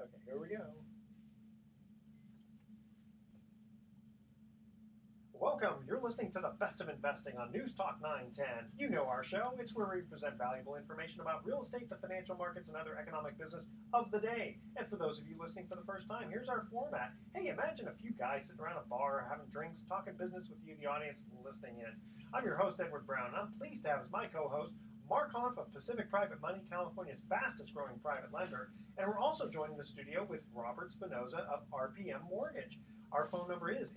Okay, here we go. Welcome. You're listening to the Best of Investing on News Talk 910. You know our show. It's where we present valuable information about real estate, the financial markets, and other economic business of the day. And for those of you listening for the first time, here's our format. Hey, imagine a few guys sitting around a bar having drinks, talking business with you, the audience, listening in. I'm your host, Edward Brown, and I'm pleased to have as my co-host Mark Hanf of Pacific Private Money, California's fastest growing private lender. And we're also joined in the studio with Robert Spinosa of RPM Mortgage. Our phone number is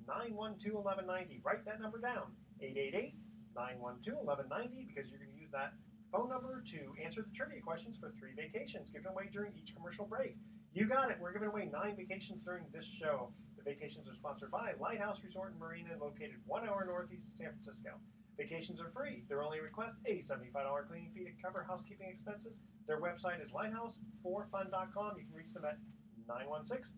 888-912-1190. Write that number down, 888-912-1190, because you're going to use that phone number to answer the trivia questions for 3 vacations given away during each commercial break. You got it. We're giving away 9 vacations during this show. The vacations are sponsored by Lighthouse Resort and Marina, located 1 hour northeast of San Francisco. Vacations are free. Their only request, a $75 cleaning fee to cover housekeeping expenses. Their website is lighthouse4fun.com. You can reach them at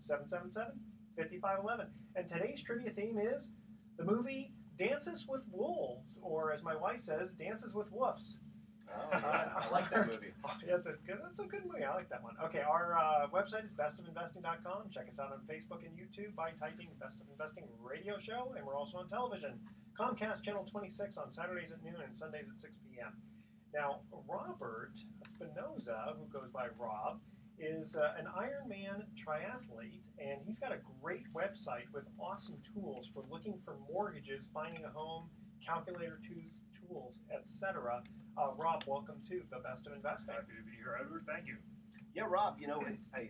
916-777-5511. And today's trivia theme is the movie Dances with Wolves, or as my wife says, Dances with Woofs. Oh, yeah. I like that movie. Yeah, that's a good movie. I like that one. Okay, our website is bestofinvesting.com. Check us out on Facebook and YouTube by typing Best of Investing Radio Show, and we're also on television. Comcast Channel 26 on Saturdays at noon and Sundays at 6 p.m. Now, Robert Spinosa, who goes by Rob, is an Ironman triathlete, and he's got a great website with awesome tools for looking for mortgages, finding a home, calculator tools, etc. Rob, welcome to the Best of Investing. Happy to be here, Edward. Thank you. Yeah, Rob, you know, I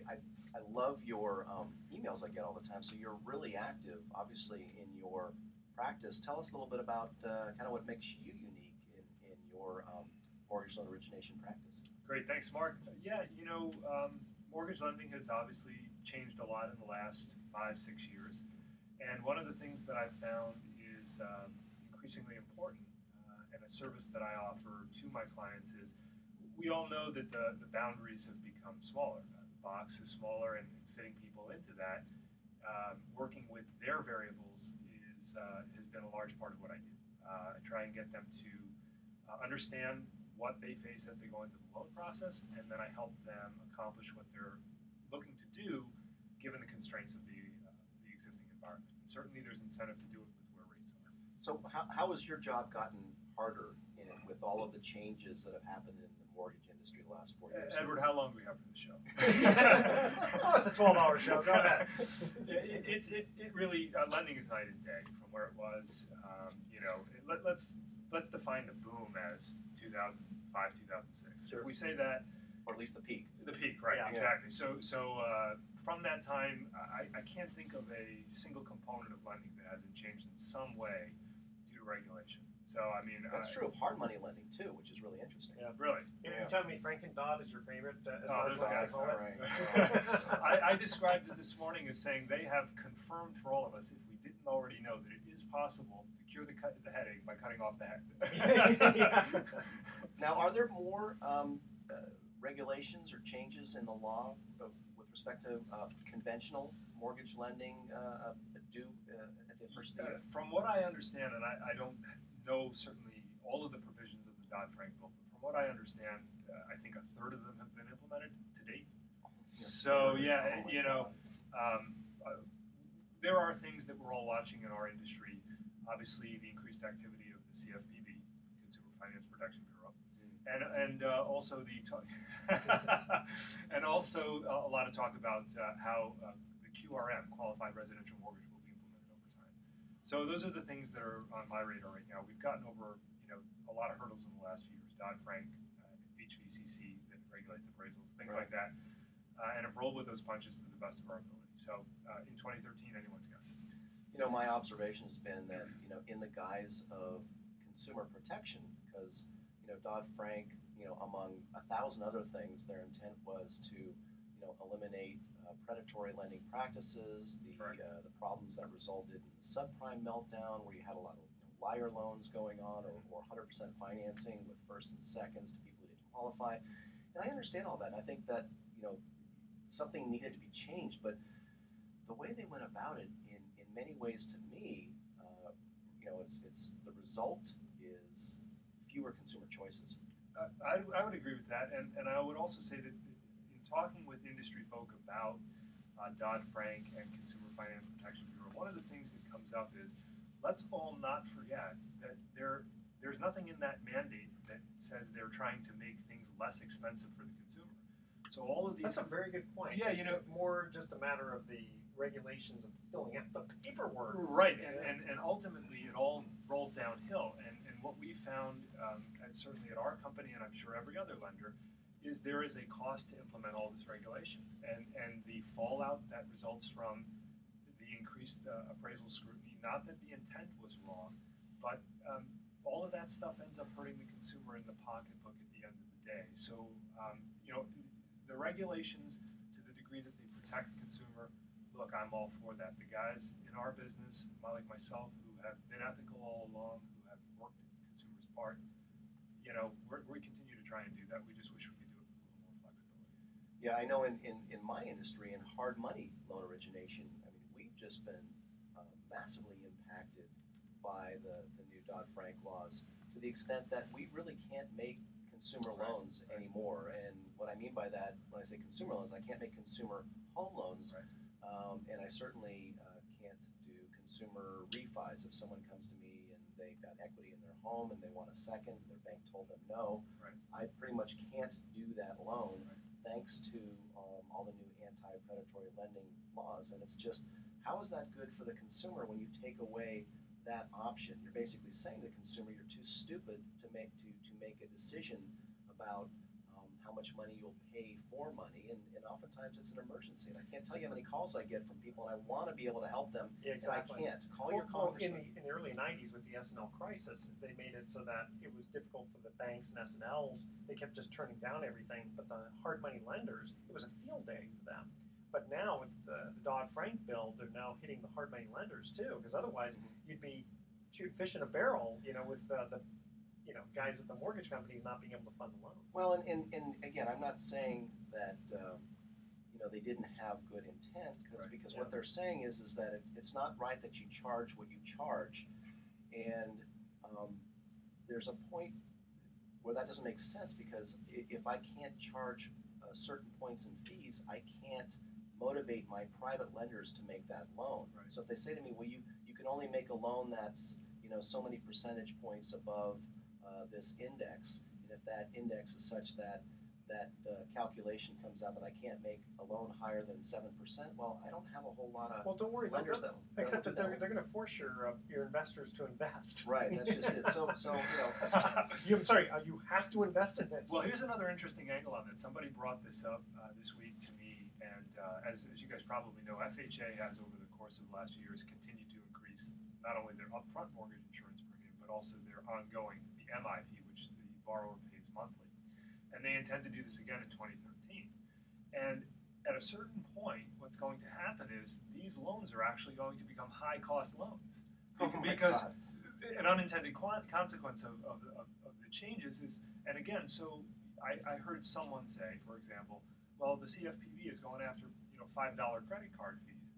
love your emails I get all the time, so you're really active, obviously, in your practice. Tell us a little bit about kind of what makes you unique in your mortgage loan origination practice. Great, thanks, Mark. Yeah, you know, mortgage lending has obviously changed a lot in the last 5-6 years, and one of the things that I've found is increasingly important, and a service that I offer to my clients is, we all know that the boundaries have become smaller. The box is smaller, and fitting people into that, working with their variables has been a large part of what I do. I try and get them to understand what they face as they go into the loan process, and then I help them accomplish what they're looking to do given the constraints of the existing environment. And certainly there's incentive to do it with where rates are. So how has your job gotten harder with all of the changes that have happened in the mortgage industry the last 4 years? Edward, how long do we have for the show? Oh, it's a 12-hour show. Go ahead. It really, lending is night and day from where it was. You know, let's define the boom as 2005, 2006. Sure. If we say that, or at least the peak. the peak, right? Yeah. Exactly. So from that time, I can't think of a single component of lending that hasn't changed in some way due to regulation. So I mean, That's true of hard money lending too, which is really interesting. Yeah. really. You're telling me Frank and Dodd is your favorite? Those guys. All right. I described it this morning as saying they have confirmed for all of us, if we didn't already know, that it is possible to cure the headache by cutting off the head. Now, are there more regulations or changes in the law with respect to conventional mortgage lending due at the first year? From what I understand, and I don't know certainly all of the provisions of the Dodd-Frank bill, but from what I understand, I think a third of them have been implemented to date. So yeah, you know, there are things that we're all watching in our industry. Obviously, the increased activity of the CFPB, Consumer Finance Protection Bureau, and also and also a lot of talk about how the QRM, Qualified Residential Mortgage, will be implemented over time. So those are the things that are on my radar right now. We've gotten over, you know, a lot of hurdles in the last few years. Dodd-Frank, HVCC that regulates appraisals, things like that, and have rolled with those punches to the best of our ability. So in 2013, anyone's guess. You know, my observation has been that, you know, in the guise of consumer protection, because, you know, Dodd-Frank, you know, among 1,000 other things, their intent was to, you know, eliminate predatory lending practices, the problems that resulted in the subprime meltdown, where you had a lot of liar loans going on, or 100% financing with first and seconds to people who didn't qualify. And I understand all that. And I think that, you know, something needed to be changed, but the way they went about it, in many ways, to me, you know, it's the result is fewer consumer choices. I would agree with that, and I would also say that in talking with industry folk about Dodd-Frank and Consumer Finance Protection Bureau, one of the things that comes up is let's all not forget that there's nothing in that mandate that says they're trying to make things less expensive for the consumer. So all of these. That's a very good point. Yeah, it's more just a matter of the regulations of filling out the paperwork. Right, and ultimately it all rolls downhill. And what we found, and certainly at our company, and I'm sure every other lender, is there is a cost to implement all this regulation. And the fallout that results from the increased appraisal scrutiny, not that the intent was wrong, but all of that stuff ends up hurting the consumer in the pocketbook at the end of the day. So, the regulations, to the degree that they protect the consumer, look, I'm all for that. The guys in our business, like myself, who have been ethical all along, who have worked at the consumer's part, we continue to try and do that. We just wish we could do it with a little more flexibility. Yeah, I know in my industry, in hard money loan origination, I mean, we've just been massively impacted by the new Dodd-Frank laws to the extent that we really can't make consumer loans anymore. And what I mean by that, when I say consumer loans, I can't make consumer home loans. Right. And I certainly can't do consumer refis. If someone comes to me and they've got equity in their home and they want a second, their bank told them no, Right. I pretty much can't do that loan thanks to all the new anti-predatory lending laws. And it's just, how is that good for the consumer when you take away that option? You're basically saying to the consumer, you're too stupid to make a decision about how much money you'll pay for money, and oftentimes it's an emergency. And I can't tell you how many calls I get from people, and I want to be able to help them, Exactly. and I can't. Call your congressman. In the early 90s with the S&L crisis, they made it so that it was difficult for the banks and S&Ls. They kept just turning down everything, but the hard money lenders, it was a field day for them. But now with the Dodd-Frank bill, they're now hitting the hard money lenders too, because otherwise you'd be shooting fish in a barrel, with the guys at the mortgage companies not being able to fund the loan. Well, and again, I'm not saying that they didn't have good intent, because what they're saying is that it's not right that you charge what you charge, and there's a point where that doesn't make sense, because if I can't charge certain points and fees, I can't motivate my private lenders to make that loan. Right. So if they say to me, well, you can only make a loan that's so many percentage points above this index, and if that index is such that the calculation comes out that I can't make a loan higher than 7%, well, I don't have a whole lot of don't worry, lenders except that they're going to force your investors to invest. Right, that's just it. So I'm sorry, you have to invest in this. Well, here's another interesting angle on that. Somebody brought this up this week to me, and as you guys probably know, FHA has over the course of the last few years continued to increase not only their upfront mortgage insurance premium, but also their ongoing, the MIP, which the borrower pays monthly. And they intend to do this again in 2013. And at a certain point, what's going to happen is these loans are actually going to become high-cost loans. Because an unintended consequence of the changes is, and again, so I heard someone say, for example, well, the CFPB is going after $5 credit card fees,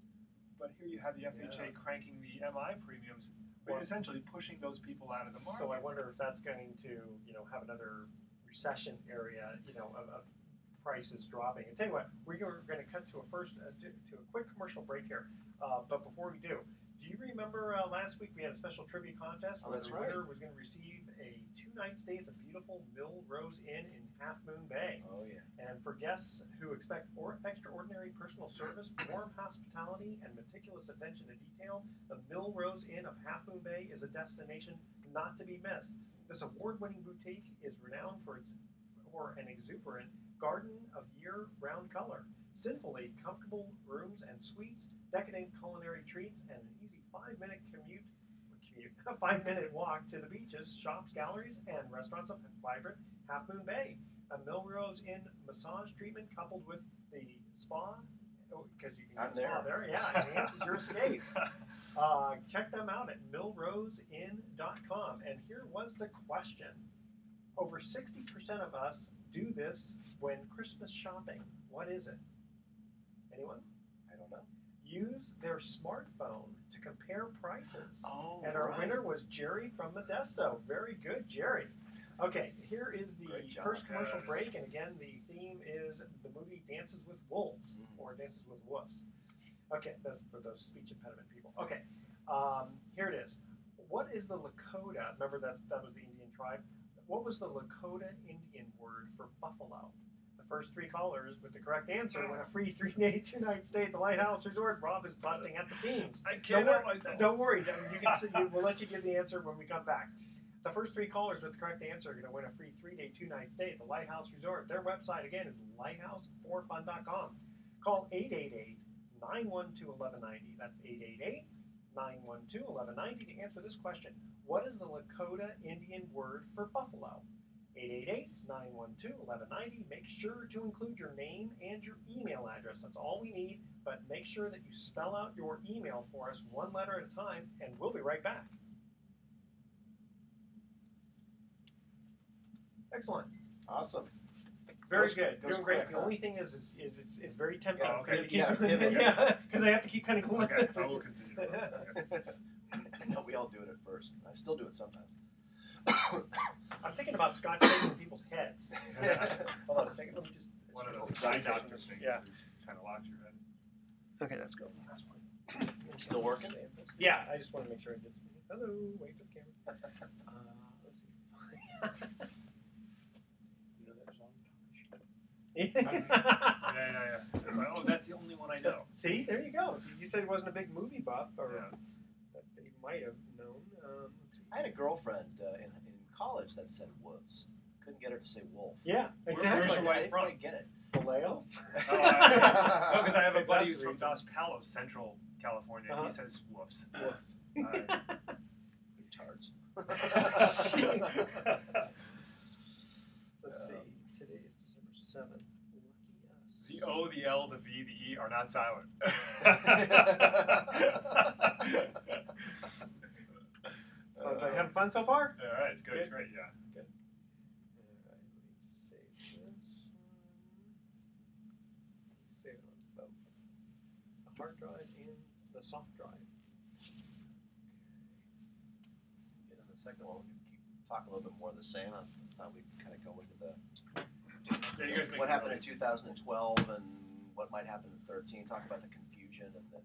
but here you have the FHA cranking the MI premiums, but essentially pushing those people out of the market. So I wonder if that's going to have another recession area of prices dropping. And tell you what, we're going to cut to a quick commercial break here. But before we do you remember last week we had a special trivia contest where the winner was going to receive a 2-night stay at the beautiful Millrose Inn in Half Moon Bay. Oh yeah. And for guests who expect extraordinary personal service, warm hospitality, and meticulous attention to detail, the Millrose Inn of Half Moon Bay is a destination not to be missed. This award-winning boutique is renowned for an exuberant garden of year-round color, sinfully comfortable rooms and suites, decadent culinary treats, and an easy 5-minute walk to the beaches, shops, galleries, and restaurants of vibrant Half Moon Bay. A Millrose Inn massage treatment coupled with the spa, because you can get a spa there, enhances your escape. Check them out at millroseinn.com. And here was the question. Over 60% of us do this when Christmas shopping. What is it? Anyone? I don't know. Use their smartphone to compare prices. Oh, and our winner was Jerry from Modesto. Very good, Jerry. Okay, here is the Great job. first commercial Yeah, that break, and again, the theme is the movie Dances with Wolves, or Dances with Wolves. Okay, that's for those speech impediment people. Okay, here it is. What is the Lakota? Remember that was the Indian tribe. What was the Lakota Indian word for buffalo? The first three callers with the correct answer win a free 3-day, 2-night stay at the Lighthouse Resort. Rob is busting at the seams. I can't help myself. Don't worry. We'll let you give the answer when we come back. The first three callers with the correct answer are going to win a free 3-day, 2-night stay at the Lighthouse Resort. Their website, again, is lighthouse4fun.com. Call 888-912-1190. That's 888-912-1190 to answer this question. What is the Lakota Indian word for buffalo? 888-912-1190. Make sure to include your name and your email address. That's all we need, but make sure that you spell out your email for us one letter at a time, and we'll be right back. Excellent. Awesome. Very Goes- good. goes Doing great. quick, The huh? only thing is it's very tempting. Oh, okay. Yeah, pivot. Yeah, because I have to keep kind of going. Okay, I will continue. Okay. No, we all do it at first. I still do it sometimes. I'm thinking about Scotch tape in people's heads. Hold on a second. Let me just. One of those Eye eye doctor doctor things. Yeah. Kind of locks your head. Okay, that's good. That's fine. Still working? Yeah, I just want to make sure it gets. Hello, wait for the camera. Let's see. You know that song? Yeah. It's like, oh, that's the only one I know. See, there you go. You said he wasn't a big movie buff, or Yeah. that he might have known. Let's see. I had a girlfriend in college that said wolves. Couldn't get her to say wolf. Yeah, Where's exactly. your wife I didn't from? quite get it. Vallejo? Oh, no, because I have a That's buddy the who's from reason. Dos Palos, Central California. Uh-huh. He says woofs. Retards. Let's see. Today is December 7th. Lucky The O, the L, the V, the E are not silent. us. Having fun so far? All right, it's good. It's Good. great. Yeah. Good. All right, let me just save this one. Save it on both the hard drive and the soft drive. And then the second one, we can keep talking a little bit more of the same. I thought we'd kind of go into the Yeah, you guys make what it happened in really 2012 and what might happen in 13. Talk about the confusion and then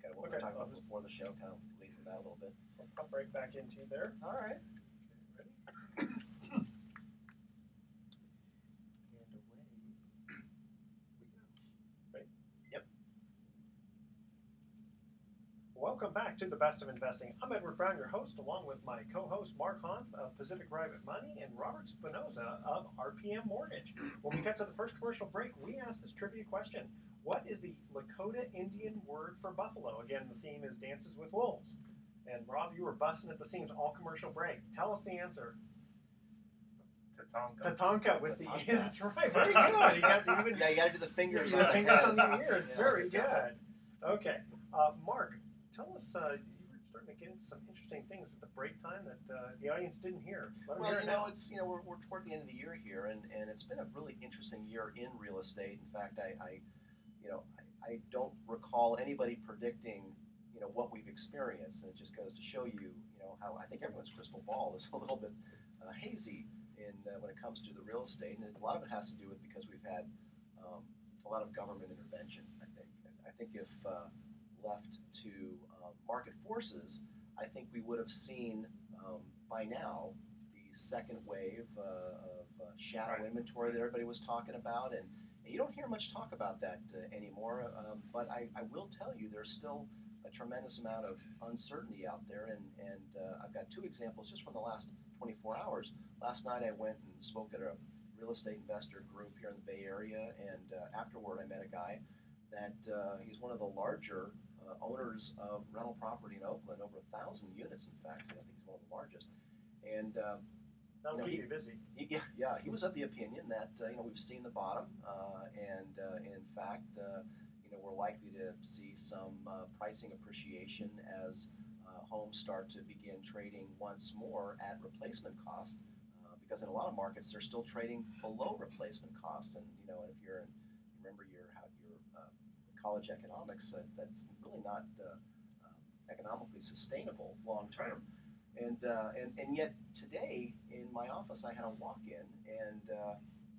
kind of what we Okay. were talking about before the show. Kind of lead from that a little bit. I'll pop right back into there. All right. Ready? And away we go. Ready? Yep. Welcome back to the Best of Investing. I'm Edward Brown, your host, along with my co-host Mark Hanf of Pacific Private Money and Robert Spinosa of RPM Mortgage. When we got to the first commercial break, we asked this trivia question. What is the Lakota Indian word for buffalo? Again, the theme is Dances with Wolves. And Rob, you were busting at the seams all commercial break. Tell us the answer. Tatanka. Tatanka with the Tatanka. that's right. Very good. You got even Yeah, you got to do the fingers. the on fingers the on the head. ears. Yeah, Very there you go. good. Okay, Mark, tell us. You were starting to get into some interesting things at the break time that the audience didn't hear. Let them Well, hear it now. it's we're toward the end of the year here, and it's been a really interesting year in real estate. In fact, I don't recall anybody predicting what we've experienced, and it just goes to show you how I think everyone's crystal ball is a little bit hazy in when it comes to the real estate, and a lot of it has to do with because we've had a lot of government intervention. I think if left to market forces, I think we would have seen by now the second wave of shadow Right. inventory that everybody was talking about, and you don't hear much talk about that anymore. But I will tell you, there's still a tremendous amount of uncertainty out there, and I've got two examples just from the last 24 hours. Last night I went and spoke at a real estate investor group here in the Bay Area, and afterward I met a guy that he's one of the larger owners of rental property in Oakland, over 1,000 units in fact, so I think he's one of the largest. And That'll he- keep you busy. he was of the opinion that we've seen the bottom, and in fact, we're likely to see some pricing appreciation as homes start to begin trading once more at replacement cost, because in a lot of markets they're still trading below replacement cost, and if you remember your college economics, that's really not economically sustainable long term. And yet today in my office I had a walk-in, and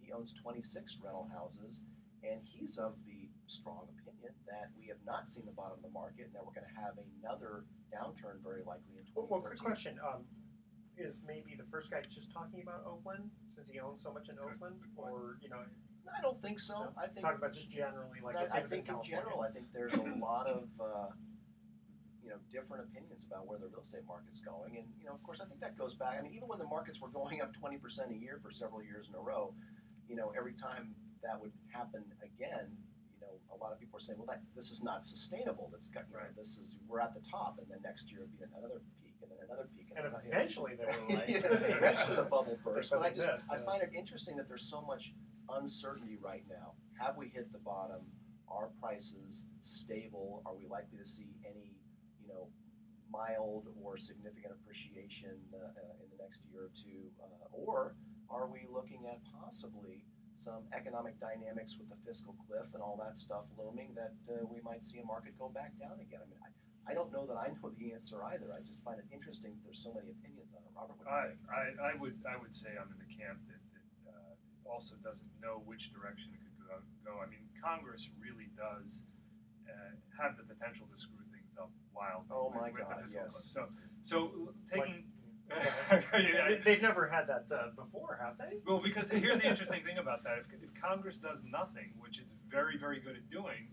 he owns 26 rental houses, and he's of the strong opinion that we have not seen the bottom of the market, and that we're going to have another downturn very likely in 2013. Well, quick question. Is maybe the first guy just talking about Oakland, since he owns so much in Oakland, or I don't think so. I think talking about just generally, like I think in general, I think there's a lot of different opinions about where the real estate market's going, and of course, I think that goes back. I mean, even when the markets were going up 20% a year for several years in a row, every time that would happen again, a lot of people are saying, well, this is not sustainable. We're at the top, and then next year would be another peak, and then another peak, and eventually they will. Eventually the bubble bursts. But I Yeah. find it interesting that there's so much uncertainty right now. Have we hit the bottom? Are prices stable? Are we likely to see any, mild or significant appreciation in the next year or two? Or are we looking at possibly some economic dynamics with the fiscal cliff and all that stuff looming that we might see a market go back down again? I mean, I don't know that I know the answer either. I just find it interesting that there's so many opinions on it. Robert, what do you think? I would say I'm in the camp that also doesn't know which direction it could go. I mean, Congress really does have the potential to screw things up wildly. Oh my with God, the fiscal yes. cliff. So taking. They've never had that before, have they? Well, because here's the interesting thing about that: if Congress does nothing, which it's very, very good at doing,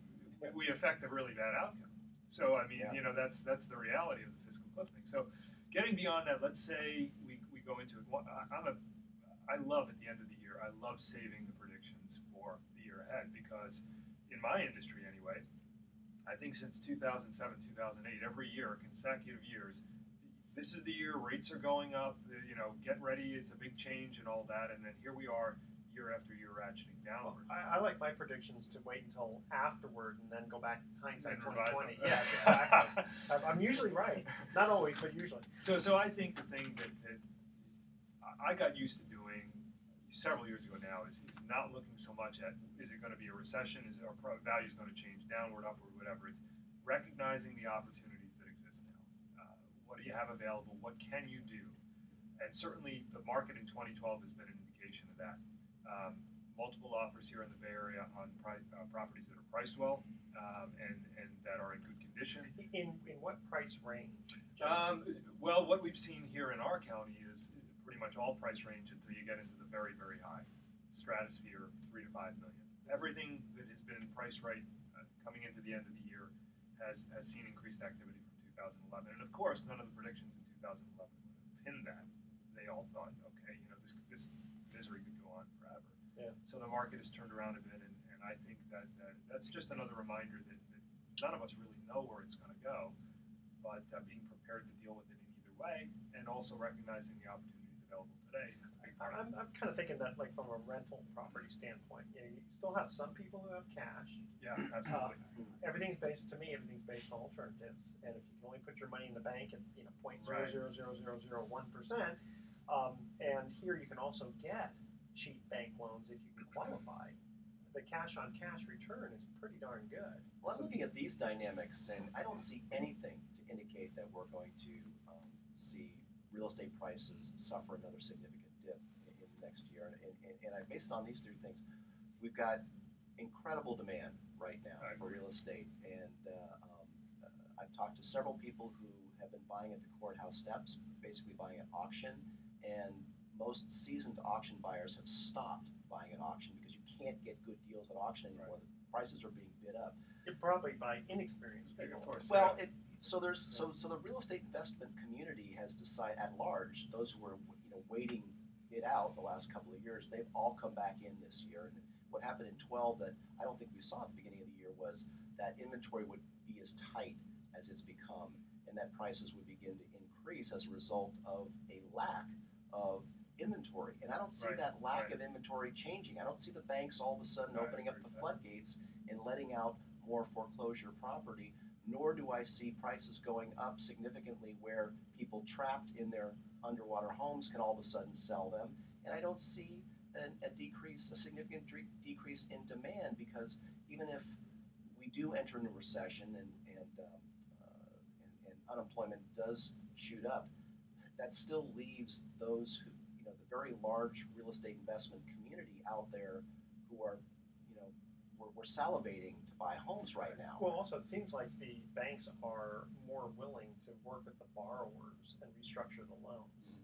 we affect a really bad outcome. So I mean, that's the reality of the fiscal cliff thing. So getting beyond that, let's say we go into it. I love at the end of the year, I love saving the predictions for the year ahead, because in my industry anyway, I think since 2007, 2008, every year, consecutive years, this is the year rates are going up, get ready, it's a big change and all that, and then here we are year after year ratcheting downward. I like my predictions to wait until afterward and then go back to hindsight And revise 2020. them. Yes, exactly. I'm usually right. Not always, but usually. So I think the thing that I got used to doing several years ago now is not looking so much at, is it going to be a recession, is our values going to change downward, upward, whatever. It's recognizing the opportunities that exist now. What do you have available? What can you do? And certainly the market in 2012 has been an indication of that. Multiple offers here in the Bay Area on properties that are priced well and that are in good condition. In what price range? Well, what we've seen here in our county is pretty much all price range until you get into the very, very high stratosphere, 3 to 5 million. Everything that has been priced right coming into the end of the year has seen increased activity from 2011. And of course, none of the predictions in 2011 pinned that. They all thought, okay, this misery could go on forever. Yeah. So the market has turned around a bit, and I think that that's just another reminder that none of us really know where it's going to go, but being prepared to deal with it in either way, and also recognizing the opportunities available today. I'm kind of thinking that, like, from a rental property standpoint, you still have some people who have cash. Yeah, absolutely. Everything's based on alternatives, and if you can only put your money in the bank at 0.00001%, and here you can also get cheap bank loans if you can qualify. The cash on cash return is pretty darn good. Well, I'm looking at these dynamics, and I don't see anything to indicate that we're going to see real estate prices suffer another significant dip in the next year. And I based it on these three things. We've got incredible demand right now for real estate, and I've talked to several people who have been buying at the courthouse steps, basically buying at auction, and most seasoned auction buyers have stopped buying at auction because you can't get good deals at auction anymore. The prices are being bid up. You're probably by inexperienced people. Of course. Well, so the real estate investment community has decided at large, those who were waiting it out the last couple of years, they've all come back in this year. And what happened in 12 that I don't think we saw at the beginning of the year was that inventory would be as tight as it's become, and that prices would begin to increase as a result of a lack of inventory. And I don't see that lack of inventory changing. I don't see the banks all of a sudden opening up the floodgates and letting out more foreclosure property, nor do I see prices going up significantly where people trapped in their underwater homes can all of a sudden sell them. And I don't see a significant decrease in demand, because even if we do enter into a recession and unemployment does shoot up, that still leaves those who, the very large real estate investment community out there who are, we're salivating to buy homes right now. Well, also, it seems like the banks are more willing to work with the borrowers and restructure the loans.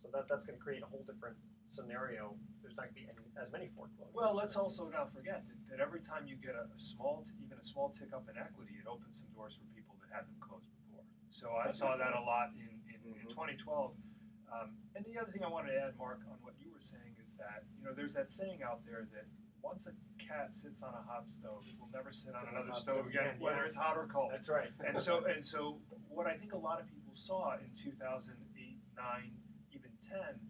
So that's going to create a whole different scenario. There's not going to be as many foreclosures. Well, let's also not forget that every time you get even a small tick up in equity, it opens some doors for people that had them closed before. So I saw that a lot in 2012. And the other thing I wanted to add, Mark, on what you were saying is that, there's that saying out there that once a cat sits on a hot stove, it will never sit on another stove again, whether it's hot or cold. That's right. And so what I think a lot of people saw in 2008, 9, even 10,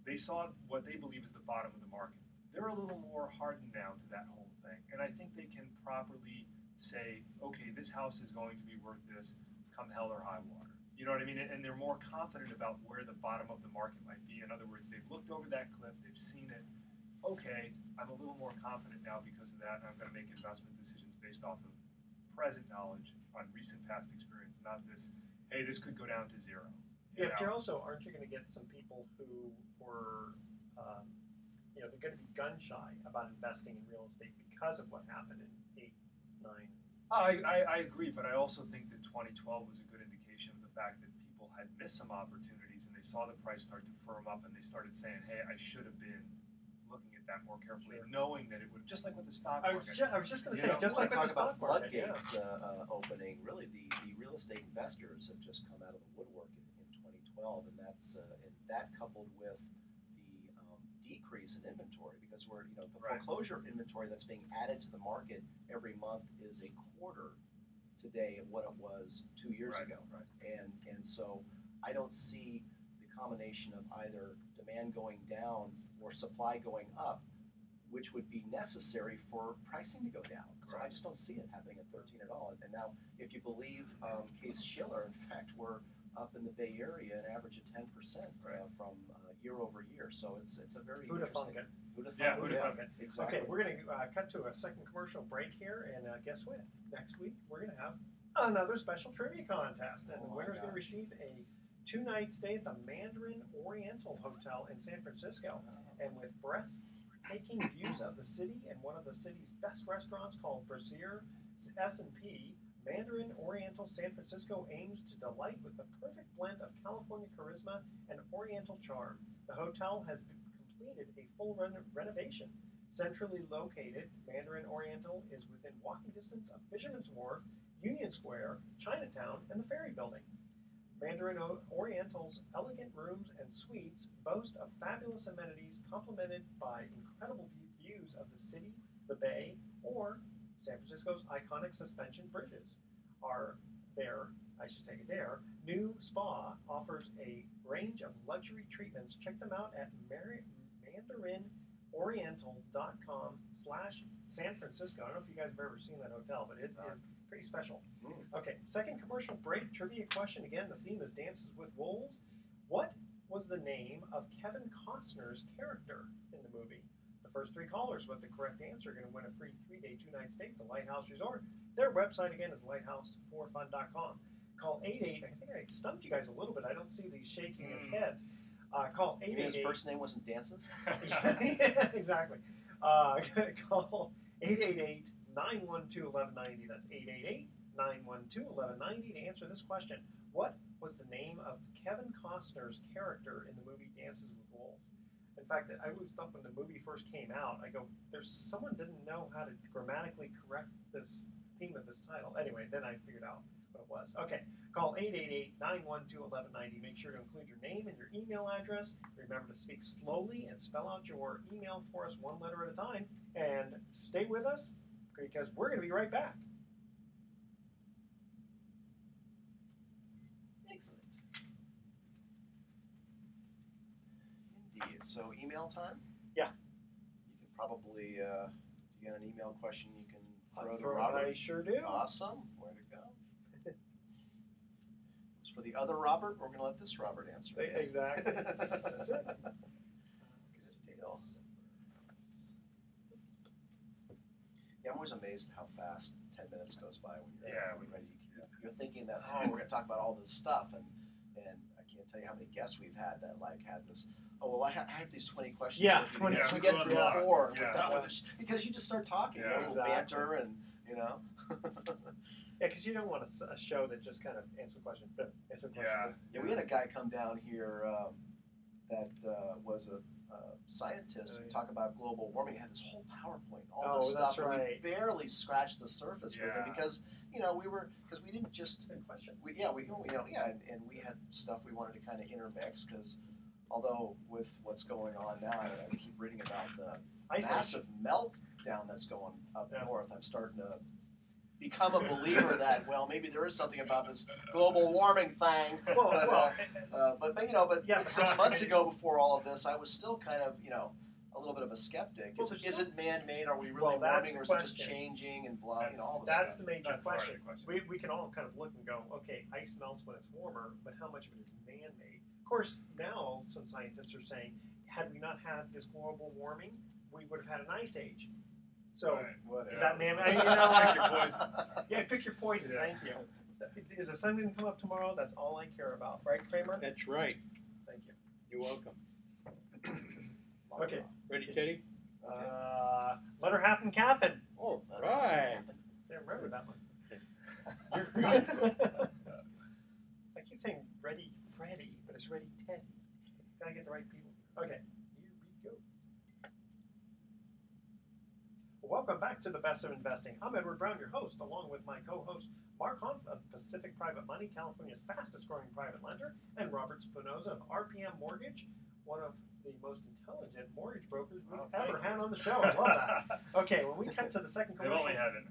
they saw what they believe is the bottom of the market. They're a little more hardened now to that whole thing. And I think they can properly say, okay, this house is going to be worth this come hell or high water. You know what I mean? And they're more confident about where the bottom of the market might be. In other words, they've looked over that cliff, they've seen it. Okay, I'm a little more confident now because of that, and I'm going to make investment decisions based off of present knowledge on recent past experience, not this, hey, this could go down to zero. Yeah, but aren't you going to get some people who were, they're going to be gun shy about investing in real estate because of what happened in 8, 9? I agree, but I also think that 2012 was a good indication of the fact that people had missed some opportunities and they saw the price start to firm up and they started saying, hey, I should have been looking at that more carefully, knowing that it would, just like with the stock market. I was just going to say, just like with the stock market. Floodgates opening, really the real estate investors have just come out of the woodwork in 2012, and that coupled with the decrease in inventory, because the foreclosure inventory that's being added to the market every month is a quarter today of what it was 2 years ago. Right. And so I don't see the combination of either demand going down or supply going up, which would be necessary for pricing to go down. So I just don't see it happening at 13 at all. And now, if you believe Case Shiller, in fact, we're up in the Bay Area an average of 10% from year over year. So it's a very Who'da thunk it? Who'da thunk it? Exactly. Okay, we're going to cut to a second commercial break here, and guess what? Next week we're going to have another special trivia contest, and the winner's going to receive a 2-night stay at the Mandarin Oriental Hotel in San Francisco, and with breathtaking views of the city and one of the city's best restaurants called Brazier S&P. Mandarin Oriental San Francisco aims to delight with the perfect blend of California charisma and Oriental charm. The hotel has completed a full renovation. Centrally located, Mandarin Oriental is within walking distance of Fisherman's Wharf, Union Square, Chinatown, and the Ferry Building. Mandarin Oriental's elegant rooms and suites boast of fabulous amenities complemented by incredible views of the city, the bay, or San Francisco's iconic suspension bridges. Their new spa offers a range of luxury treatments. Check them out at mandarinoriental.com/San Francisco. I don't know if you guys have ever seen that hotel, but it is pretty special. Okay, second commercial break. Trivia question again. The theme is Dances with Wolves. What was the name of Kevin Costner's character in the movie? The first 3 callers with the correct answer are going to win a free 3-day 2-night stay at the Lighthouse Resort. Their website again is lighthouse4fun.com. Call 88. I think I stumped you guys a little bit. I don't see these shaking of heads. Call 888. His first name wasn't Dances? Yeah, exactly. Call 888-912-1190. That's 888-912-1190 to answer this question. What was the name of Kevin Costner's character in the movie Dances with Wolves? In fact, I always thought when the movie first came out, I go, someone didn't know how to grammatically correct this theme of this title. Anyway, then I figured out what it was. Okay, call 888-912-1190. Make sure to include your name and your email address. Remember to speak slowly and spell out your email for us 1 letter at a time. And stay with us because we're going to be right back. Excellent. Indeed. So email time? Yeah. You can probably, if you get an email question, you can throw to Robert. Robert. I sure do. Awesome. Where to go? As for the other Robert, we're going to let this Robert answer. Exactly. That's it. Good deal. Yeah, I'm always amazed at how fast 10 minutes goes by when you're ready. You're thinking that, we're going to talk about all this stuff, and I can't can't tell you how many guests we've had that like had this. Oh well, I have these 20 questions. Yeah, so 20 we get through yeah. 4, and Yeah. we're done with it because you just start talking, Yeah. a little banter, and you know. Yeah, because you don't want a show that just kind of answers the question. Yeah. Yeah, we had a guy come down here that was a scientist who talked about global warming. He had this whole PowerPoint, all this that's stuff, and right. we barely scratched the surface with him Yeah. because we didn't just Good questions. and we had stuff we wanted to kind of intermix because although with what's going on now, I keep reading about the Ice Age. massive meltdown that's going up Yeah. north. I'm starting to become a believer that maybe there is something about this global warming thing. But Yeah, 6 months ago, before all of this, I was still kind of a little bit of a skeptic. Well, Is it man-made? Are we really that's warming, the or is it just question. changing and blah? All this That's stuff. the major That's the right question. question. We can all kind of look and go, okay, ice melts when it's warmer, but how much of it is man-made? Of course, now some scientists are saying, had we not had this global warming, we would have had an ice age. So Right. Whatever. is that man-made? Pick your poison. Yeah, pick your poison. Yeah. Thank you. Is the sun going to come up tomorrow? That's all I care about, right, Kramer? That's right. Thank you. You're welcome. Okay. Ready, Teddy? Let her happen, Captain. All right. I remember that one. You're good. I keep saying Ready Freddy, but it's Ready Teddy. Gotta get the right people. Okay, here we go. Welcome back to the Best of Investing. I'm Edward Brown, your host, along with my co-host Mark Hunt of Pacific Private Money, California's fastest-growing private lender, and Robert Spinosa of RPM Mortgage, one of the most intelligent mortgage brokers we've ever had on the show. I love that. Okay, when we cut to the second They've commercial, only had it.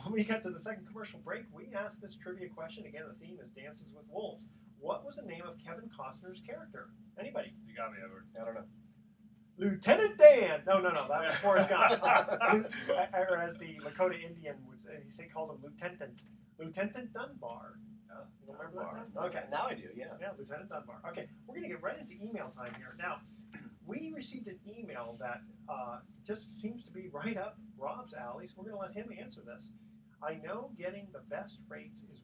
when we got to the second commercial break, we asked this trivia question. Again, the theme is Dances with Wolves. What was the name of Kevin Costner's character? Anybody? You got me, Edward. I don't know. Lieutenant Dan. No, that was Forrest Gump. Or as the Lakota Indian would say, he called him Lieutenant Dunbar. You don't remember that? Now? Okay. Now I do. Yeah. Yeah, Lieutenant Dunbar. Okay, we're going to get right into email time here. Now, we received an email that just seems to be right up Rob's alley, so we're going to let him answer this. I know getting the best rates is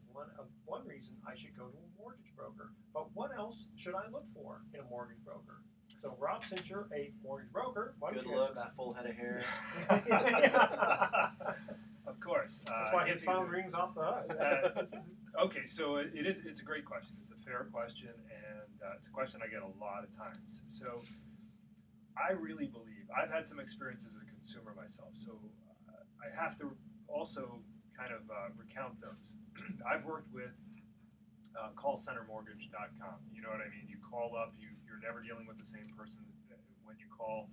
one reason I should go to a mortgage broker, but what else should I look for in a mortgage broker? So, Rob, since you're a mortgage broker, why don't Good you answer looks, a that? full head of hair. Of course. That's why his phone rings off the hook. Okay, so it's a great question. It's a fair question, and it's a question I get a lot of times. So I really believe, I've had some experience as a consumer myself, so I have to also kind of recount those. I've worked with callcentermortgage.com. You know what I mean? You call up, you're never dealing with the same person when you call.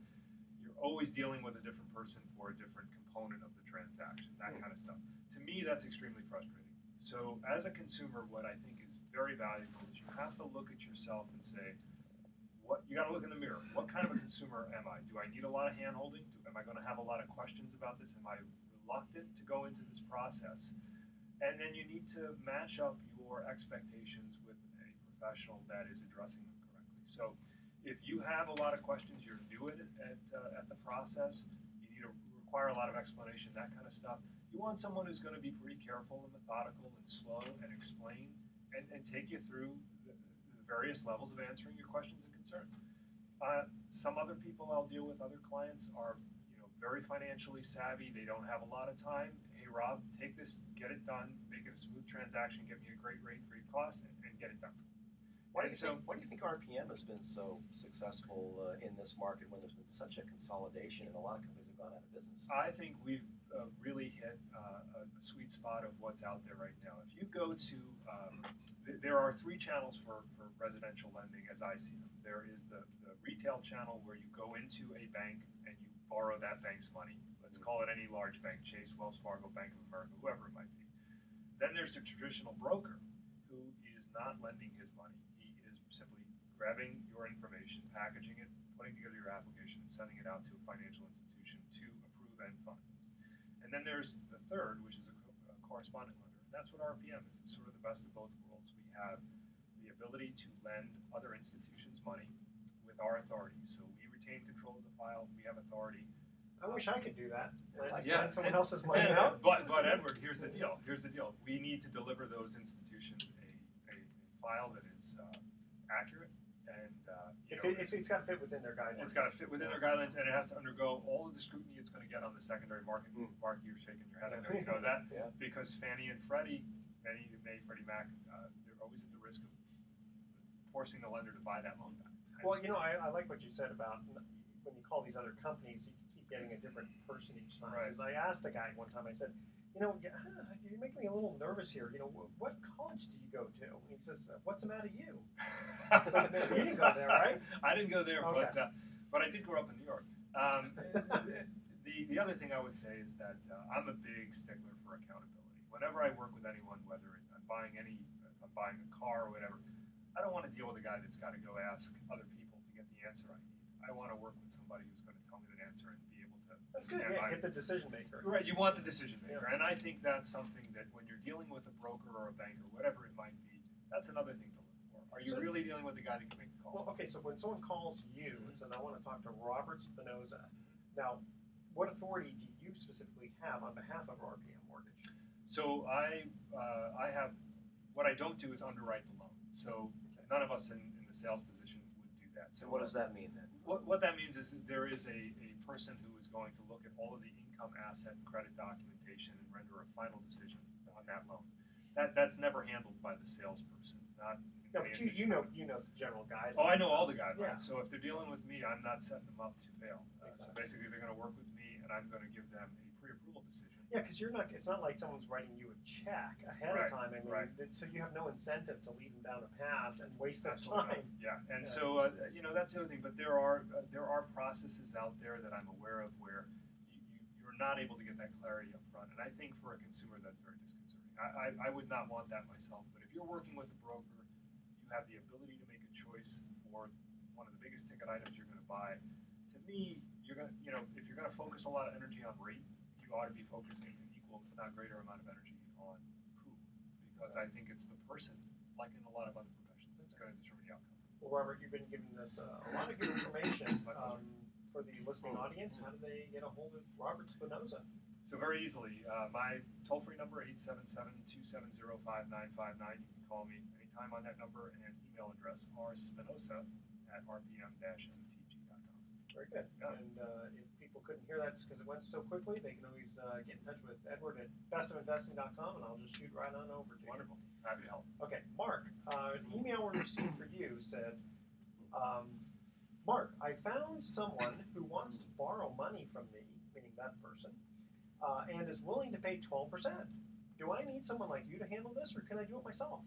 You're always dealing with a different person for a different component of the transaction, that kind of stuff. To me, that's extremely frustrating. So as a consumer, what I think is very valuable is you have to look at yourself and say, you got to look in the mirror. What kind of a consumer am I? Do I need a lot of hand-holding? Am I going to have a lot of questions about this? Am I reluctant to go into this process? And then you need to match up your expectations with a professional that is addressing them correctly. So if you have a lot of questions, you're new at the process, you need to require a lot of explanation, that kind of stuff. You want someone who's going to be pretty careful and methodical and slow and explain and take you through the various levels of answering your questions and concerns. Some other people I'll deal with, other clients, are very financially savvy. They don't have a lot of time. Hey, Rob, take this, get it done, make it a smooth transaction, get me a great rate, great cost, and get it done. Why do you think RPM has been so successful in this market when there's been such a consolidation and a lot of companies have gone out of business? I think we've really hit a sweet spot of what's out there right now. If you go to, there are three channels for residential lending as I see them. There is the retail channel where you go into a bank and you borrow that bank's money. Let's call it any large bank, Chase, Wells Fargo, Bank of America, whoever it might be. Then there's the traditional broker who is not lending his money. He is simply grabbing your information, packaging it, putting together your application, and sending it out to a financial institution to approve and fund. And then there's the third, which is a correspondent lender. And that's what RPM is. It's sort of the best of both worlds. We have the ability to lend other institutions money with our authority. So we retain control of the file. We have authority. I wish I could do that. Yeah, Lend someone else's money out. But Edward, here's the deal. We need to deliver those institutions a file that is is accurate and If it's got to fit within their guidelines. it's got to fit within their guidelines, and it has to undergo all of the scrutiny it's going to get on the secondary market. Mark, you're shaking your head. I know you know that because Fannie and Freddie, Freddie Mac, they're always at the risk of forcing the lender to buy that loan back. Well, I like what you said about when you call these other companies, you keep getting a different person each time. Right. Because I asked a guy one time, I said, you're making me a little nervous here. What college did you go to? And he says, what's the matter with you? You didn't go there, right? I didn't go there, Okay. but I did grow up in New York. The other thing I would say is that I'm a big stickler for accountability. Whenever I work with anyone, whether I'm buying a car or whatever, I don't want to deal with a guy that's got to go ask other people to get the answer I need. I want to work with somebody who's going to tell me that answer and be able to That's good. stand by Get the decision maker. Right, you want the decision maker, and I think that's something that when you're dealing with a broker or a banker, whatever it might be, that's another thing to look for. Are you really dealing with the guy that can make the call? Well, okay, so when someone calls you and says, I want to talk to Robert Spinosa, now, what authority do you specifically have on behalf of RPM Mortgage? So I have, what I don't do is underwrite the loan. So none of us in the sales position would do that. So what does that mean then? What that means is that there is a person who is going to look at all of the income, asset, and credit documentation and render a final decision on that loan. That's never handled by the salesperson. Not No, but you know the general guidelines. Oh, I know all the guidelines. Yeah. So if they're dealing with me, I'm not setting them up to fail. So Exactly. basically, they're going to work with me, and I'm going to give them a pre-approval decision. Yeah, because it's not like someone's writing you a check ahead Right, of time. I mean, right. so you have no incentive to lead them down a path and waste their Absolutely. time. Yeah, and Yeah. so that's the other thing. But there are processes out there that I'm aware of where you're not able to get that clarity up front, and I think for a consumer that's very disconcerting. I would not want that myself. But if you're working with a broker, you have the ability to make a choice for one of the biggest ticket items you're going to buy. To me, you're going to if you're going to focus a lot of energy on rate, you ought to be focusing an equal, if not greater, amount of energy on who, because I think it's the person, like in a lot of other professions, that's going to determine the outcome. Well, Robert, you've been giving us a lot of good information for the listening audience. How do they get a hold of Robert Spinosa? So very easily, my toll-free number, 877-270-5959. You can call me anytime on that number, and email address, rspinosa@rpm-mtg.com. Very good. Yeah. And if people couldn't hear that because it went so quickly, they can always get in touch with Edward at bestofinvesting.com, and I'll just shoot right on over to you. Wonderful. Happy to help. Okay, Mark, an email we received for you said, Mark, I found someone who wants to borrow money from me, meaning that person, and is willing to pay 12%. Do I need someone like you to handle this, or can I do it myself?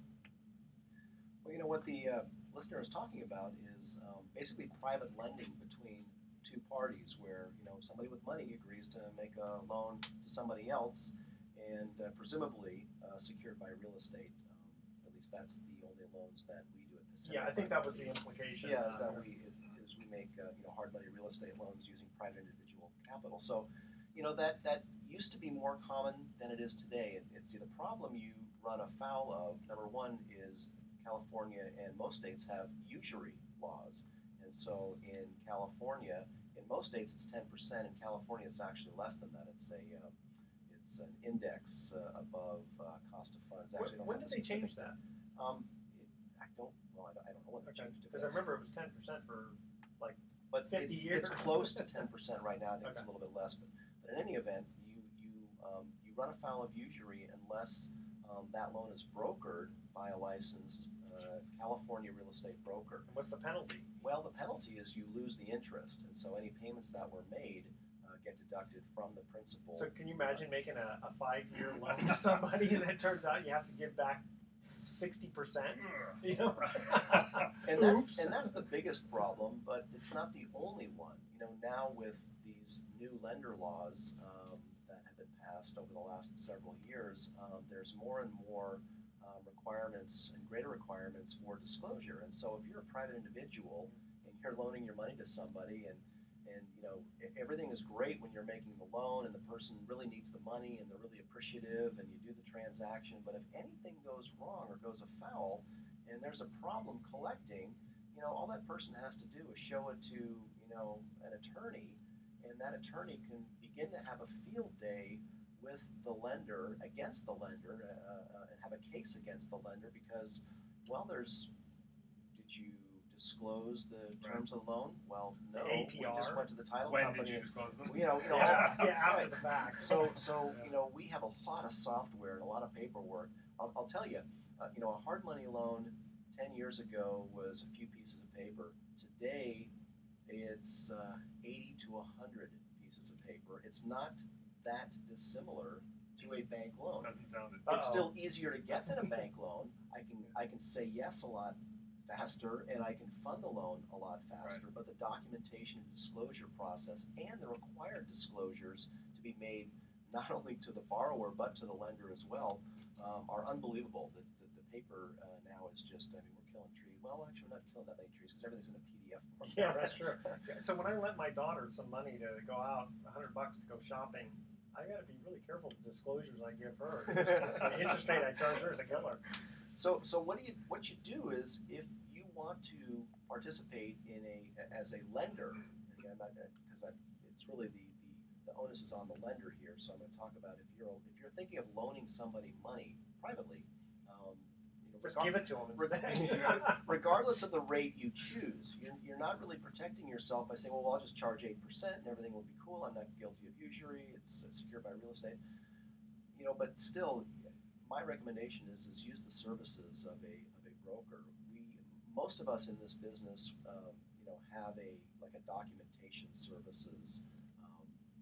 Well, what the listener is talking about is basically private lending between two parties where, somebody with money agrees to make a loan to somebody else and presumably secured by real estate. At least that's the only loans that we do at this. Yeah, I think that was the implication. Yeah, is that we make hard money real estate loans using private individual capital. So, that used to be more common than it is today. It's the problem you run afoul of. Number one is California and most states have usury laws, and so in California, in most states it's 10%. In California, it's actually less than that. It's an index above cost of funds. Actually, When did they change that? I don't know when they changed it. Because I remember it was 10% for like But 50 it's, years. it's close to 10% right now. I think it's a Okay. little bit less. But in any event, you run afoul of usury unless that loan is brokered by a licensed California real estate broker. And what's the penalty? Well, the penalty is you lose the interest, and so any payments that were made get deducted from the principal. So can you imagine making a 5-year loan to somebody and it turns out you have to give back 60%? And Oops. that's the biggest problem, but it's not the only one. Now with these new lender laws that have been passed over the last several years, there's more and more requirements and greater requirements for disclosure. And so if you're a private individual and you're loaning your money to somebody and everything is great when you're making the loan and the person really needs the money and they're really appreciative and you do the transaction, but if anything goes wrong or goes afoul and there's a problem collecting, all that person has to do is show it to an attorney, and that attorney can begin to have a field day with the lender, against the lender, and have a case against the lender because, well, there's you disclose the terms of the loan? Well, no. The We just APR? went to the title When company. did you disclose them? Yeah, after the fact. So Yeah. we have a lot of software and a lot of paperwork. I'll tell you, a hard money loan 10 years ago was a few pieces of paper. Today, it's 80 to 100 pieces of paper. It's not that dissimilar to a bank loan. Doesn't sound it. It's still easier to get than a bank loan. I can say yes a lot faster, and I can fund the loan a lot faster. But the documentation and disclosure process and the required disclosures to be made not only to the borrower but to the lender as well are unbelievable. The paper now is just, we're killing trees. Well, actually, we're not killing that many trees because everything's in a PDF form. Yeah, that's true. So when I lent my daughter some money to go out, $100 to go shopping, I got to be really careful with the disclosures I give her. The interest rate I charge her is a killer. So what you do is, if you want to participate as a lender, again, because it's really the onus is on the lender here. So I'm going to talk about if you're thinking of loaning somebody money privately. Just give it to them instead. Regardless of the rate you choose, you're not really protecting yourself by saying, well, I'll just charge 8% and everything will be cool. I'm not guilty of usury. It's secured by real estate. But still, my recommendation is use the services of a broker. Most of us in this business, have a documentation services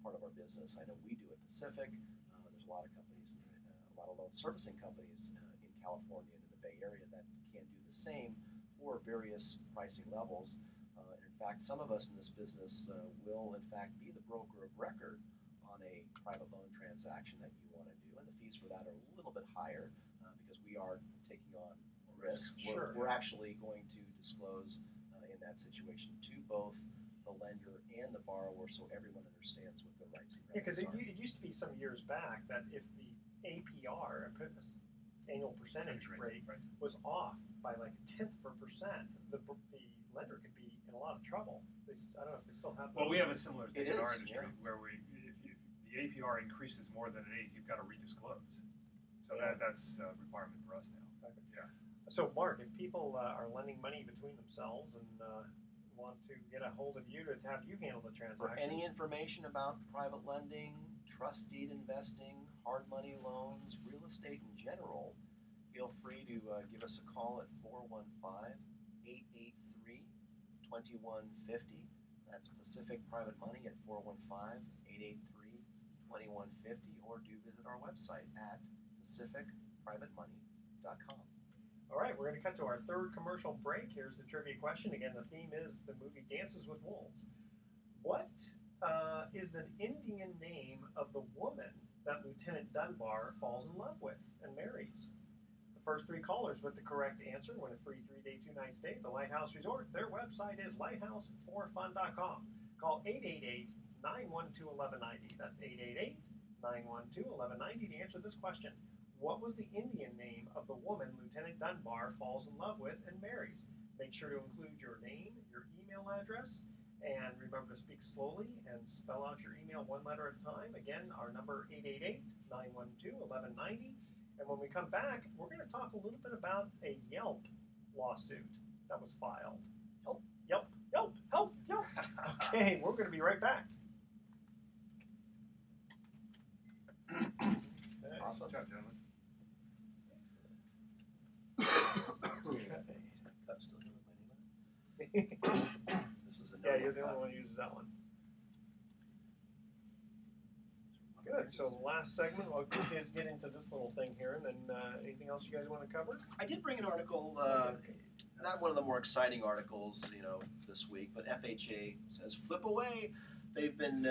part of our business. I know we do at Pacific. There's a lot of companies, a lot of loan servicing companies in California and in the Bay Area that can do the same for various pricing levels. In fact, some of us in this business will, in fact, be the broker of record on a private loan transaction that you want to do, and the fees for that are a little bit higher because we are taking on risk. Sure. We're actually going to disclose in that situation to both the lender and the borrower, so everyone understands what their rights and Because remedies it used to be some years back that if the APR, annual percentage rate, was off by like 1/10%, the lender could be in a lot of trouble. I don't know if they still have. Well, we have a similar thing It in our is, industry yeah. where if the APR increases more than an eighth, you've got to redisclose. So that's a requirement for us now. Yeah. So, Mark, if people are lending money between themselves and want to get a hold of you to have you handle the transaction. For any information about private lending, trust deed investing, hard money loans, real estate in general, feel free to give us a call at 415-883-2150. That's Pacific Private Money at 415-883-2150, or do visit our website at pacificprivatemoney.com. All right, we're going to cut to our third commercial break. Here's the trivia question. Again, the theme is the movie Dances with Wolves. What is the Indian name of the woman that Lieutenant Dunbar falls in love with and marries? The first three callers with the correct answer win a free 3-day, 2-night stay at the Lighthouse Resort. Their website is lighthouse4fun.com. Call 888-912-1190. That's 888-912-1190 to answer this question. What was the Indian name of the woman Lieutenant Dunbar falls in love with and marries? Make sure to include your name, your email address, and remember to speak slowly and spell out your email one letter at a time. Again, our number 888-912-1190. And when we come back, we're going to talk a little bit about a Yelp lawsuit that was filed. Yelp. Okay, we're going to be right back. Awesome. Good job, gentlemen. That's still good with my name on it. This is a Yeah, you're the only one who uses that one. Good. So the last segment, we'll just get into this little thing here, and then anything else you guys want to cover? I did bring an article, not one of the more exciting articles, this week, but FHA says flip away. They've been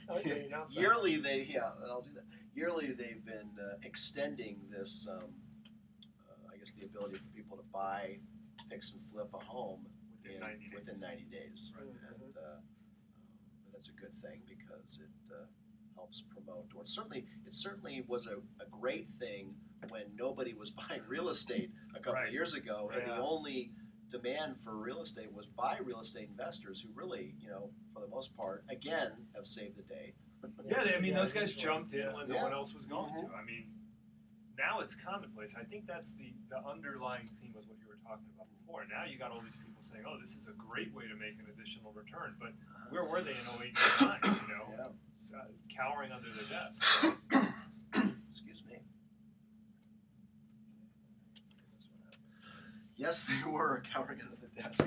Okay, now it's yearly. I'll do that. Yearly, they've been extending this. I guess the ability for people to buy, fix, and flip a home within 90 days. Right. And that's a good thing because it helps promote. Or it certainly was a great thing when nobody was buying real estate a couple of years ago, and the only demand for real estate was by real estate investors who really, for the most part, again, have saved the day. Yeah, those guys jumped in when no one else was going to. I mean, now it's commonplace. I think that's the underlying theme of what you were talking about before. Now you got all these people saying, "Oh, this is a great way to make an additional return." But where were they in 08 and 09? You know, cowering under their desk. Excuse me. Yes, they were cowering under the desk.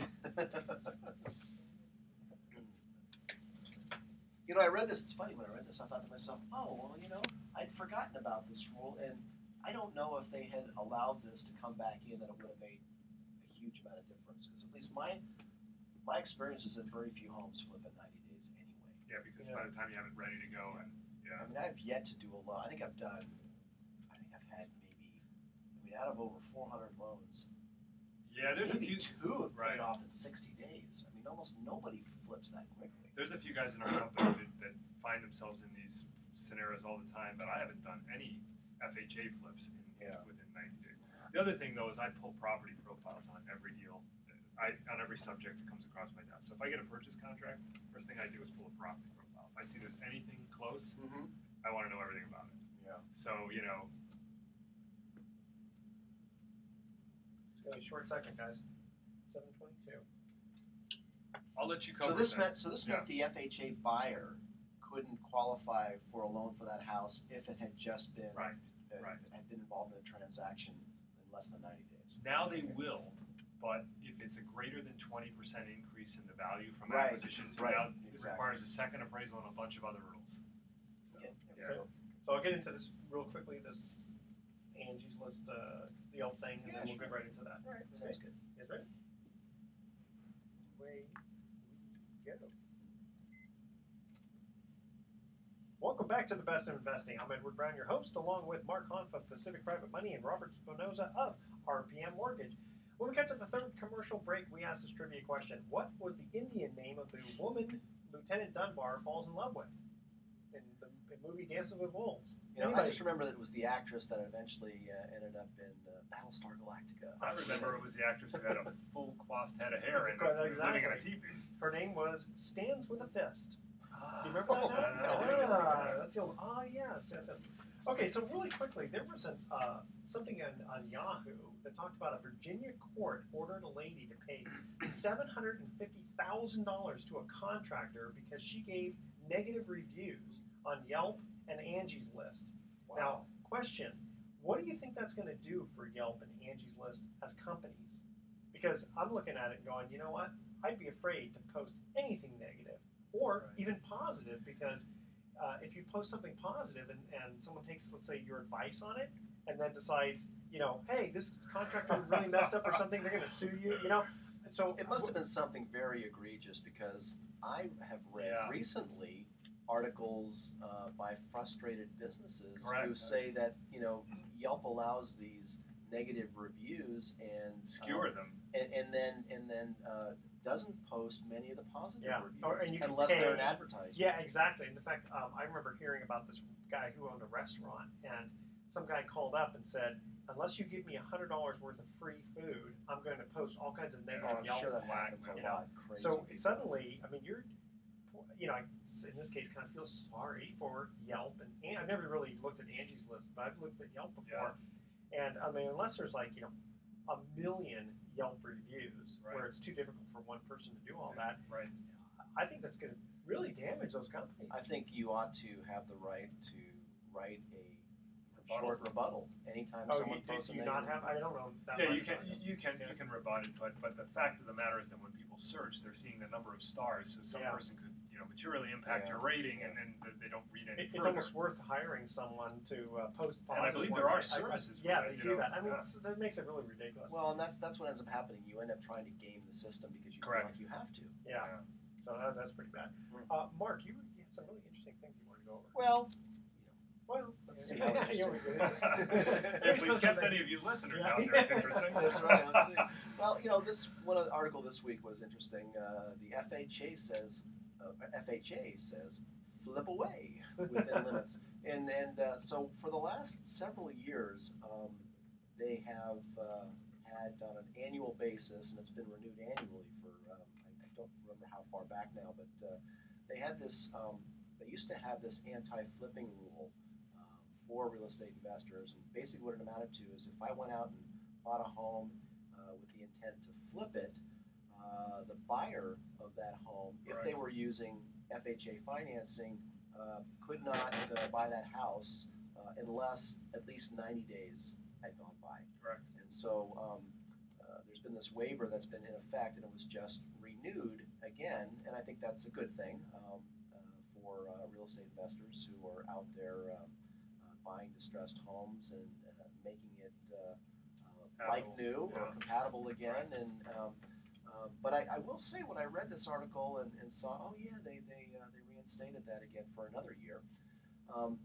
You know, I read this. It's funny, when I read this, I thought to myself, "Oh, well, you know, I'd forgotten about this rule, and I don't know if they had allowed this to come back in, that it would have made a huge amount of difference. Because at least my experience is that very few homes flip in 90 days anyway. Yeah, because by the time you have it ready to go, and I mean, I've yet to do a lot. I think I've had maybe, out of over 400 loans, there's maybe a few. two have paid off in 60 days. I mean, almost nobody flips that quickly. There's a few guys in our company that find themselves in these scenarios all the time, but I haven't done any FHA flips within 90 days. The other thing, though, is I pull property profiles on every deal, on every subject that comes across my desk. So if I get a purchase contract, first thing I do is pull a property profile. If I see there's anything close, I want to know everything about it. Yeah. So, you know. It's going to be a short second, guys. 7:22. I'll let you cover So this meant the FHA buyer couldn't qualify for a loan for that house if it had just been had been involved in a transaction in less than 90 days. Now they will, but if it's a greater than 20% increase in the value from acquisition to now, this requires a second appraisal and a bunch of other rules. So, So I'll get into this real quickly. This Angie's List, the Yelp thing, and then we'll get right into that. All right, sounds good. You guys ready? Away we go. Welcome back to the Best of Investing. I'm Edward Brown, your host, along with Mark Hanf of Pacific Private Money and Robert Spinosa of RPM Mortgage. When we get to the third commercial break, we asked this trivia question: what was the Indian name of the woman Lieutenant Dunbar falls in love with in the movie Dances with Wolves? You know, I just remember that it was the actress that eventually ended up in Battlestar Galactica. I remember it was the actress who had a full coiffed head of hair and living in a teepee. Her name was Stands with a Fist. Do you remember that? That's the old. Yes. Okay, so really quickly, there was something on Yahoo that talked about a Virginia court ordered a lady to pay $750,000 to a contractor because she gave negative reviews on Yelp and Angie's List. Wow. Now, question: what do you think that's going to do for Yelp and Angie's List as companies? Because I'm looking at it and going, you know what? I'd be afraid to post anything negative or even positive, because if you post something positive and someone takes, let's say, your advice on it and then decides, you know, hey, this contractor really messed up or something, they're going to sue you, you know? So it must have been something very egregious, because I have read recently articles by frustrated businesses who say that, you know, Yelp allows these negative reviews and skewer them, and then doesn't post many of the positive reviews unless they're an advertiser. Yeah, exactly. In fact, I remember hearing about this guy who owned a restaurant, and some guy called up and said, unless you give me $100 worth of free food, I'm going to post all kinds of negative I'm Yelp. sure that happens a lot. Crazy so people. Suddenly, I mean, I in this case kind of feel sorry for Yelp, and I've never really looked at Angie's List, but I've looked at Yelp before. And I mean, unless there's like, you know, a million Yelp reviews where it's too difficult for one person to do all that, I think that's going to really damage those companies. I think you ought to have the right to write a short rebuttal anytime someone posts a negative. I don't know. You can rebut it, but the fact of the matter is that when people search, they're seeing the number of stars, so some person could, you know, materially impact your rating, and then they don't read any It's almost worth hiring someone to post positive. And I believe there are services. They do that. I mean, so that makes it really ridiculous. Well, and that's what ends up happening. You end up trying to game the system because you feel like you have to. Yeah. So that's pretty bad. Mark, you had some really interesting things you wanted to go over. Well, let's see how interesting. If we've kept any of you listeners out there, it's interesting. That's right. Let's see. Well, you know, one article this week was interesting. The FHA says flip away within limits, and so for the last several years, they have had on an annual basis, and it's been renewed annually for I don't remember how far back now, but they had this. They used to have this anti-flipping rule for real estate investors. And basically what it amounted to is if I went out and bought a home with the intent to flip it, the buyer of that home, if they were using FHA financing, could not buy that house unless at least 90 days had gone by. Correct. And so there's been this waiver that's been in effect, and it was just renewed again, and I think that's a good thing for real estate investors who are out there buying distressed homes and making it like new or compatible again. And but I will say, when I read this article and saw, oh yeah, they reinstated that again for another year.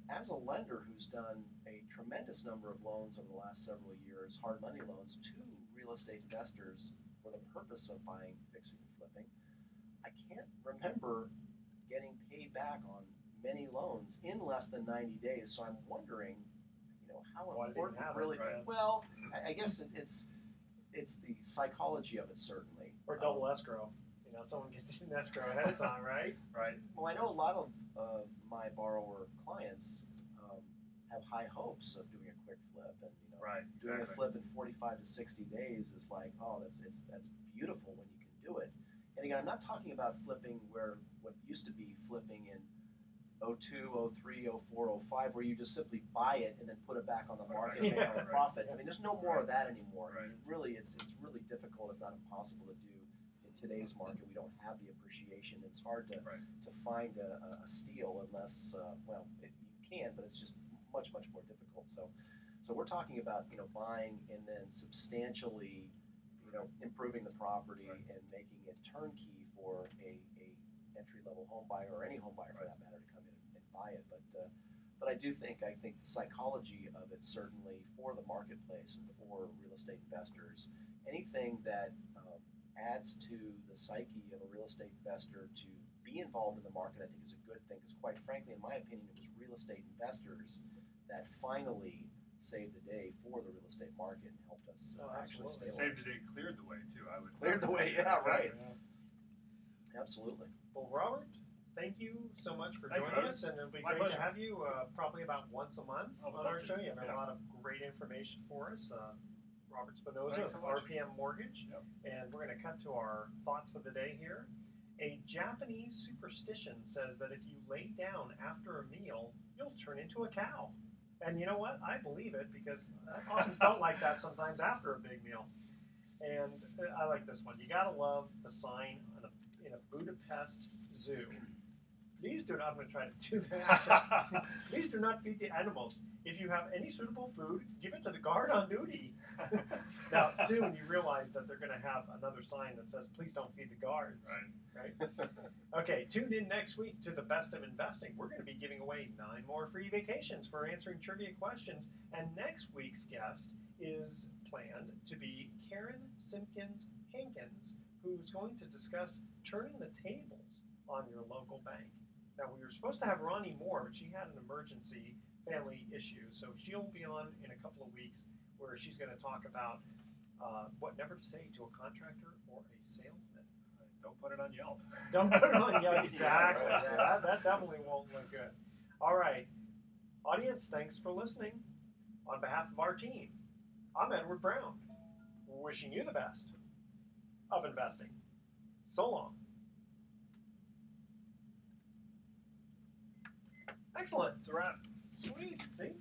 As a lender who's done a tremendous number of loans over the last several years, hard money loans to real estate investors for the purpose of buying, fixing, and flipping, I can't remember getting paid back on many loans in less than 90 days. So I'm wondering, how important really. Right. Well, I guess it's the psychology of it, certainly. Or double escrow. Someone gets in escrow ahead of time, right? Right. Well, I know a lot of my borrower clients have high hopes of doing a quick flip, and doing a flip in 45 to 60 days is like, oh, that's beautiful when you can do it. And again, I'm not talking about flipping where what used to be flipping in 02, 03, 04, 05, where you just simply buy it and then put it back on the market and make a profit. I mean, there's no more of that anymore. Right. I mean, really, it's really difficult, if not impossible, to do in today's market. We don't have the appreciation. It's hard to find a steal unless, you can, but it's just much more difficult. So we're talking about buying and then substantially improving the property and making it turnkey for a entry-level home buyer, or any home buyer for that matter, to come in and buy it. But I think the psychology of it, certainly for the marketplace and for real estate investors, anything that adds to the psyche of a real estate investor to be involved in the market, I think is a good thing. Because quite frankly, in my opinion, it was real estate investors that finally saved the day for the real estate market and helped us actually stabilize. Saved the day, cleared the way too. I would cleared the way. Yeah, right. Yeah. Absolutely. Well, Robert, thank you so much for joining us, and it'll be great to have you probably about once a month on our show. You have a lot of great information for us. Robert Spinosa of RPM Mortgage, and we're going to cut to our thoughts for the day here. A Japanese superstition says that if you lay down after a meal, you'll turn into a cow. And you know what? I believe it, because I've often felt like that sometimes after a big meal. And I like this one. You got to love the sign in a Budapest zoo. Please do not, I'm going to try to do that. Please do not feed the animals. If you have any suitable food, give it to the guard on duty. Now, soon you realize that they're going to have another sign that says, please don't feed the guards. Right? Okay, tune in next week to the Best of Investing. We're going to be giving away 9 more free vacations for answering trivia questions. And next week's guest is planned to be Karen Simpkins-Hankins, who's going to discuss turning the tables on your local bank. Now, we were supposed to have Ronnie Moore, but she had an emergency family issue, so she'll be on in a couple of weeks, where she's going to talk about what never to say to a contractor or a salesman. Don't put it on Yelp. Don't put it on Yelp. Exactly. Yeah, that definitely won't look good. All right. Audience, thanks for listening. On behalf of our team, I'm Edward Brown. We're wishing you the best of investing. So long. Excellent. It's a wrap. Sweet. See?